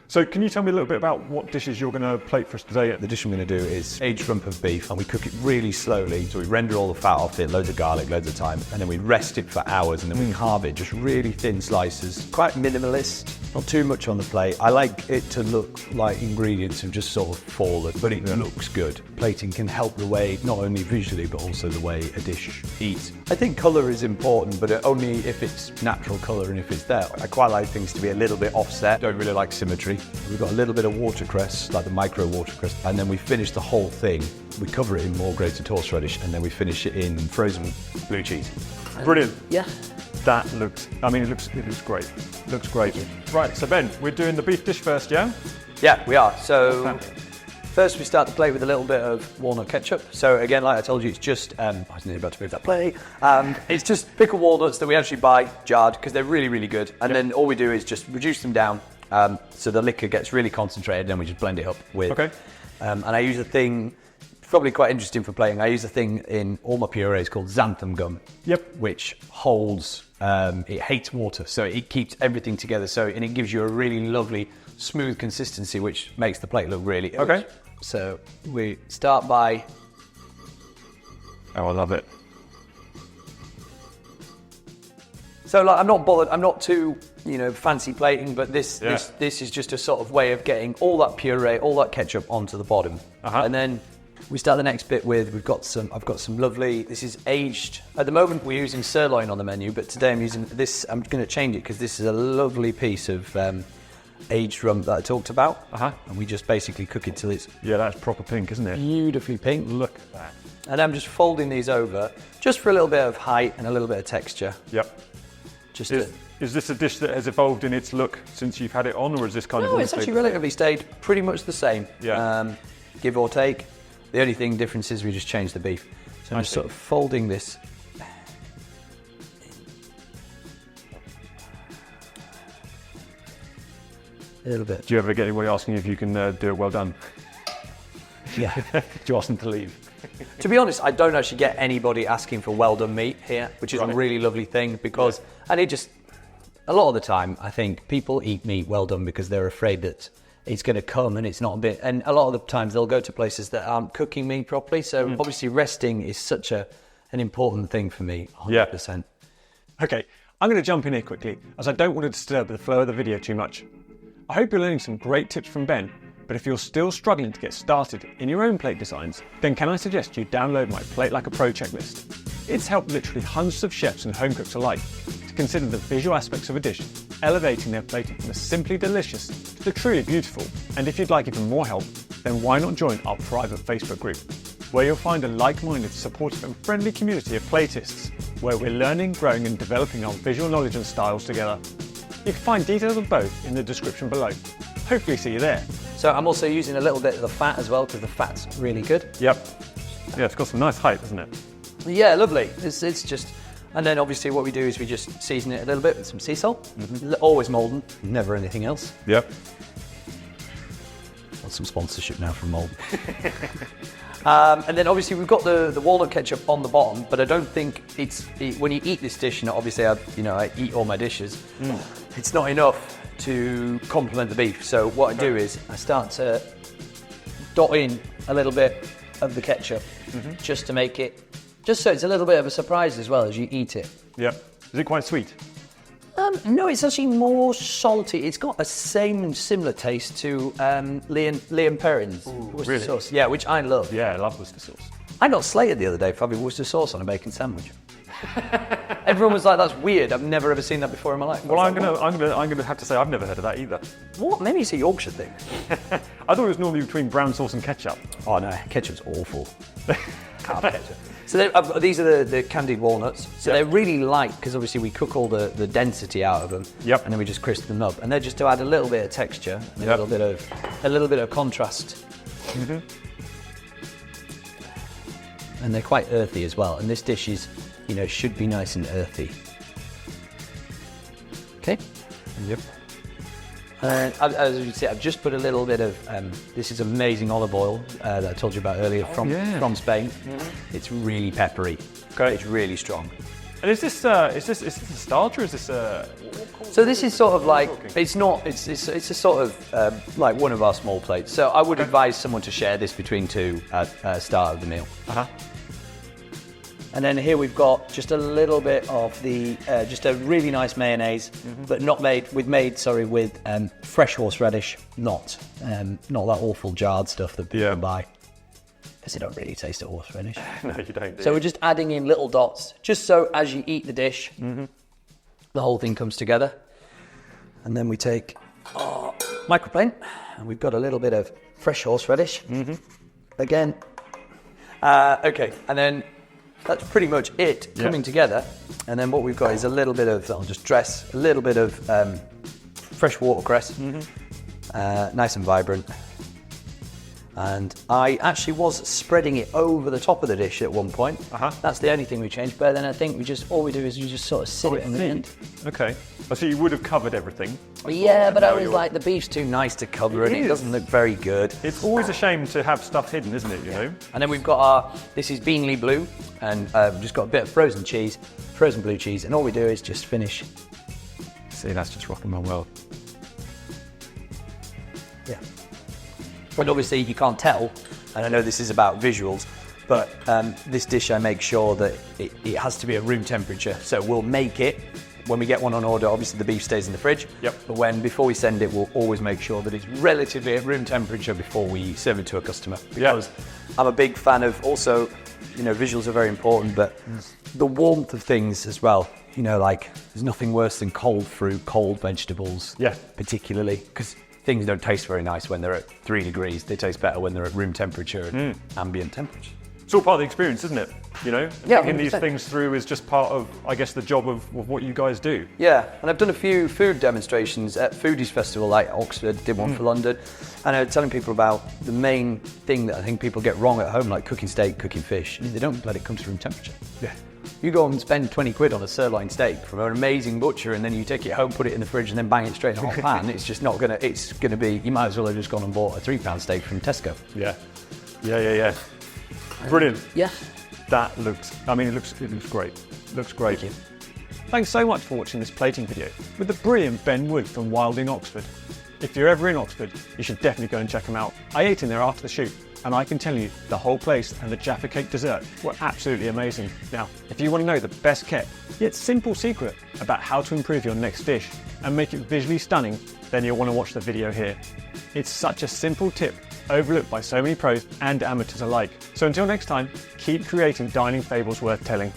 So can you tell me a little bit about what dishes you're going to plate for us today? The dish I'm going to do is aged rump of beef, and we cook it really slowly. So we render all the fat off it, loads of garlic, loads of thyme, and then we rest it for hours, and then we carve it just really thin slices. Quite minimalist, not too much on the plate. I like it to look like ingredients have just sort of fallen, but it looks good. Plating can help the way, not only visually, but also the way a dish eats. I think colour is important, but only if it's natural colour and if it's there. I quite like things to be a little bit offset. Don't really like symmetry. We've got a little bit of watercress, like the micro watercress, and then we finish the whole thing. We cover it in more grated horseradish, and then we finish it in frozen blue cheese. Brilliant. Yeah. That looks, I mean, it looks great. Looks great. Right, so Ben, we're doing the beef dish first, yeah? Yeah, we are. So first we start the plate with a little bit of walnut ketchup. So again, like I told you, it's just, I was nearly about to move that plate. It's just pickled walnuts that we actually buy jarred because they're really, really good. And then all we do is just reduce them down so the liquor gets really concentrated, and then we just blend it up with. Okay. And I use a thing, probably quite interesting for plating, I use a thing in all my purees called xanthan gum. Yep. Which holds, it hates water, so it keeps everything together. So, and it gives you a really lovely, smooth consistency, which makes the plate look really good. Okay. So we start by... Oh, I love it. So like, I'm not bothered, I'm not too, fancy plating, but this is just a sort of way of getting all that puree, all that ketchup onto the bottom. And then we start the next bit with, I've got some lovely, this is aged, at the moment we're using sirloin on the menu, but today I'm using this, I'm going to change it because this is a lovely piece of aged rump that I talked about. And we just basically cook it till it's... Yeah, that's proper pink, isn't it? Beautifully pink. Look at that. And I'm just folding these over, just for a little bit of height and a little bit of texture. Yep. Is this a dish that has evolved in its look since you've had it on, or is this kind of... No, it's actually relatively stayed pretty much the same. Yeah. Give or take. The only difference is we just changed the beef. So I'm just sort of folding this. A little bit. Do you ever get anybody asking if you can do it well done? Yeah. Do you ask them to leave? To be honest, I don't actually get anybody asking for well done meat here, which is a really lovely thing because, and it just, a lot of the time, I think people eat meat well done because they're afraid that it's going to come and it's not a bit, and a lot of the times they'll go to places that aren't cooking meat properly. So obviously resting is such an important thing for me, 100%. Okay, I'm going to jump in here quickly as I don't want to disturb the flow of the video too much. I hope you're learning some great tips from Ben, but if you're still struggling to get started in your own plate designs, then can I suggest you download my Plate Like a Pro checklist. It's helped literally hundreds of chefs and home cooks alike to consider the visual aspects of a dish, elevating their plating from the simply delicious to the truly beautiful. And if you'd like even more help, then why not join our private Facebook group, where you'll find a like-minded, supportive and friendly community of platists, where we're learning, growing and developing our visual knowledge and styles together. You can find details of both in the description below. Hopefully see you there. So I'm also using a little bit of the fat as well because the fat's really good. Yep. Yeah, it's got some nice height, hasn't it? Yeah, lovely. It's just, and then obviously what we do is we just season it a little bit with some sea salt. Always Malden, never anything else. Yep. Want some sponsorship now from Malden. And then obviously we've got the walnut ketchup on the bottom, but I don't think when you eat this dish, and obviously I eat all my dishes, it's not enough to complement the beef. So what I do is I start to dot in a little bit of the ketchup just to make it, just so it's a little bit of a surprise as well as you eat it. Yep. Is it quite sweet? No, it's actually more salty. It's got a similar taste to Liam Perrin's Worcester sauce. Yeah, which I love. Yeah, I love Worcester sauce. I got slated the other day for having Worcester sauce on a bacon sandwich. Everyone was like, "That's weird. I've never ever seen that before in my life." Well, I'm gonna have to say I've never heard of that either. What? Maybe it's a Yorkshire thing. I thought it was normally between brown sauce and ketchup. Oh no, ketchup's awful. Can't have ketchup. So these are the candied walnuts. So they're really light because obviously we cook all the density out of them. Yep. And then we just crisp them up, and they're just to add a little bit of texture, and a little bit of contrast. And they're quite earthy as well. And this dish is, should be nice and earthy. Okay. Yep. As you see, I've just put a little bit of this is amazing olive oil that I told you about earlier from Spain. It's really peppery. Okay. It's really strong. And is this a starter? Is this a So this is sort of like, it's a sort of like one of our small plates. So I would advise someone to share this between two at start of the meal. And then here we've got just a little bit of the, just a really nice mayonnaise, but with fresh horseradish, not that awful jarred stuff that people buy. Because you don't really taste a horseradish. No, you don't. So we're just adding in little dots, just so as you eat the dish, the whole thing comes together. And then we take our microplane, and we've got a little bit of fresh horseradish. Again. Okay, and then that's pretty much it coming together. And then what we've got is a little bit of, I'll just dress, a little bit of fresh watercress, nice and vibrant. And I actually was spreading it over the top of the dish at one point. That's the only thing we changed. But then I think all we do is you just sort of sit it on the end. Okay. So you would have covered everything. Yeah, but I was like, the beef's too nice to cover and it doesn't look very good. It's always a shame to have stuff hidden, isn't it, you know? And then we've got this is Beanley Blue, and we've just got a bit of frozen cheese, frozen blue cheese, and all we do is just finish. See, that's just rocking my world. Yeah. But obviously you can't tell, and I know this is about visuals, but this dish I make sure that it has to be at room temperature. So we'll make it, when we get one on order, obviously the beef stays in the fridge. But before we send it, we'll always make sure that it's relatively at room temperature before we serve it to a customer. Because I'm a big fan of also, visuals are very important, but the warmth of things as well. Like there's nothing worse than cold fruit, cold vegetables, particularly, because things don't taste very nice when they're at 3 degrees. They taste better when they're at room temperature and ambient temperature. It's all part of the experience, isn't it? Thinking these 100%. things through is just part of, I guess, the job of what you guys do. Yeah, and I've done a few food demonstrations at Foodies Festival, like Oxford, did one for London. And I was telling people about the main thing that I think people get wrong at home, like cooking steak, cooking fish, is they don't let it come to room temperature. You go and spend 20 quid on a sirloin steak from an amazing butcher, and then you take it home, put it in the fridge, and then bang it straight in a hot pan. It's just not gonna. It's gonna be. You might as well have just gone and bought a £3 steak from Tesco. Yeah. Brilliant. Yeah. That looks. I mean, it looks great. Looks great. Thank you. Thanks so much for watching this plating video with the brilliant Ben Wood from Wilding Oxford. If you're ever in Oxford, you should definitely go and check him out. I ate in there after the shoot, and I can tell you the whole place and the Jaffa Cake dessert were absolutely amazing. Now, if you want to know the best kept yet simple secret about how to improve your next dish and make it visually stunning, then you'll want to watch the video here. It's such a simple tip, overlooked by so many pros and amateurs alike. So until next time, keep creating dining fables worth telling.